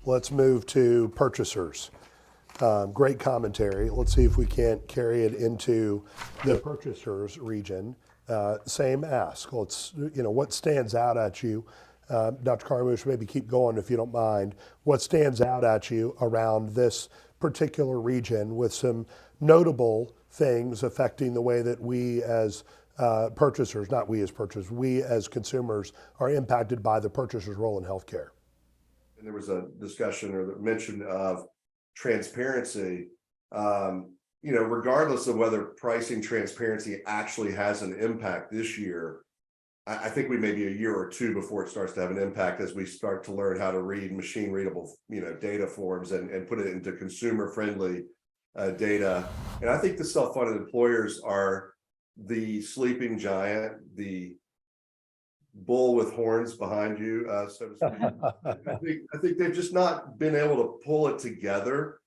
Let's move to purchasers. Great commentary. Let's see if we can't carry it into the purchasers region. Same ask. What stands out at you? Dr. Carmouche, maybe keep going if you don't mind. What stands out at you around this particular region with some notable things affecting the way that we as purchasers, not we as purchasers, we as consumers are impacted by the purchaser's role in healthcare? And there was a discussion or the mention of transparency. Regardless of whether pricing transparency actually has an impact this year, I think we may be a year or two before it starts to have an impact as we start to learn how to read machine readable, data forms and put it into consumer friendly data. And I think the self-funded employers are the sleeping giant, the bull with horns behind you, so to speak. I think they've just not been able to pull it together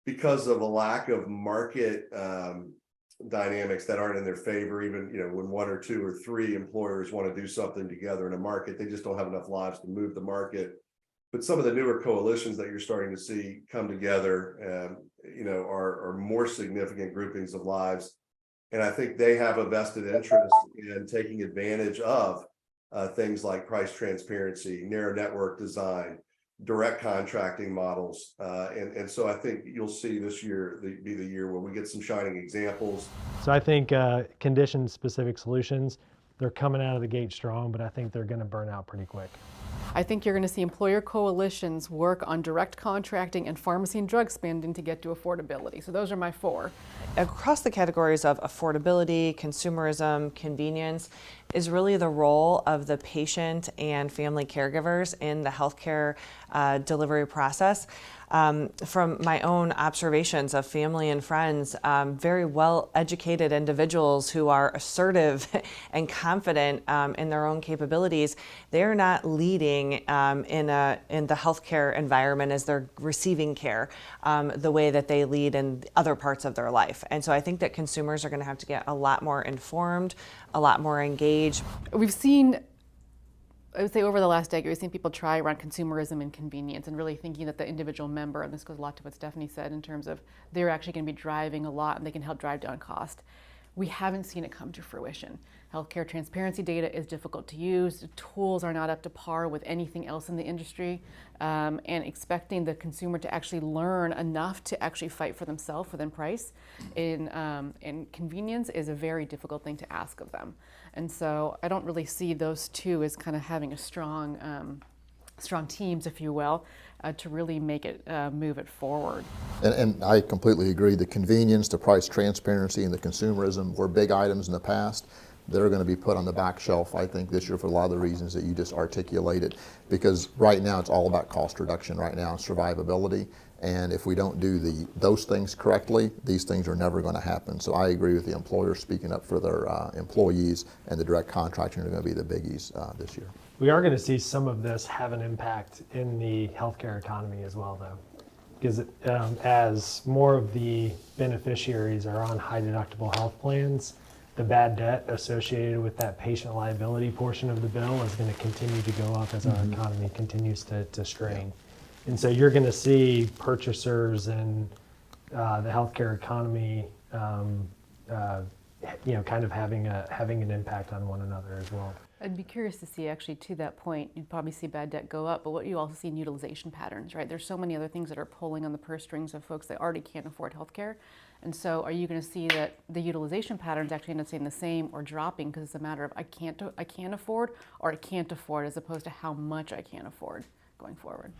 because of a lack of market dynamics that aren't in their favor. Even when one or two or three employers want to do something together in a market, they just don't have enough lives to move the market. But some of the newer coalitions that you're starting to see come together, are more significant groupings of lives, and I think they have a vested interest in taking advantage of things like price transparency, narrow network design, direct contracting models. And so I think you'll see this year be the year where we get some shining examples. So I think condition-specific solutions, they're coming out of the gate strong, but I think they're going to burn out pretty quick. I think you're going to see employer coalitions work on direct contracting and pharmacy and drug spending to get to affordability. So those are my four. Across the categories of affordability, consumerism, convenience is really the role of the patient and family caregivers in the healthcare delivery process. From my own observations of family and friends, very well-educated individuals who are assertive and confident in their own capabilities, they're not leading in the healthcare environment as they're receiving care the way that they lead in other parts of their life. And so I think that consumers are going to have to get a lot more informed, a lot more engaged. We've seen, I would say over the last decade, we've seen people try around consumerism and convenience and really thinking that the individual member, and this goes a lot to what Stephanie said in terms of they're actually going to be driving a lot and they can help drive down cost. We haven't seen it come to fruition. Healthcare transparency data is difficult to use. The tools are not up to par with anything else in the industry. And expecting the consumer to actually learn enough to actually fight for themselves within price in convenience is a very difficult thing to ask of them. And so I don't really see those two as kind of having a strong teams, if you will, to really make it move it forward. And I completely agree. The convenience, the price transparency, and the consumerism were big items in the past. They're going to be put on the back shelf, I think, this year for a lot of the reasons that you just articulated. Because right now it's all about cost reduction right now and survivability. And if we don't do those things correctly, these things are never going to happen. So I agree with the employers speaking up for their employees, and the direct contracting are going to be the biggies this year. We are going to see some of this have an impact in the healthcare economy as well, though, because as more of the beneficiaries are on high deductible health plans, the bad debt associated with that patient liability portion of the bill is going to continue to go up as our economy continues to strain. And so you're going to see purchasers and the healthcare economy, kind of having an impact on one another as well. I'd be curious to see, actually, to that point, you'd probably see bad debt go up, but what you also see in utilization patterns, right? There's so many other things that are pulling on the purse strings of folks that already can't afford healthcare. And so are you going to see that the utilization patterns actually end up staying the same or dropping because it's a matter of I can't afford, or I can't afford, as opposed to how much I can't afford going forward?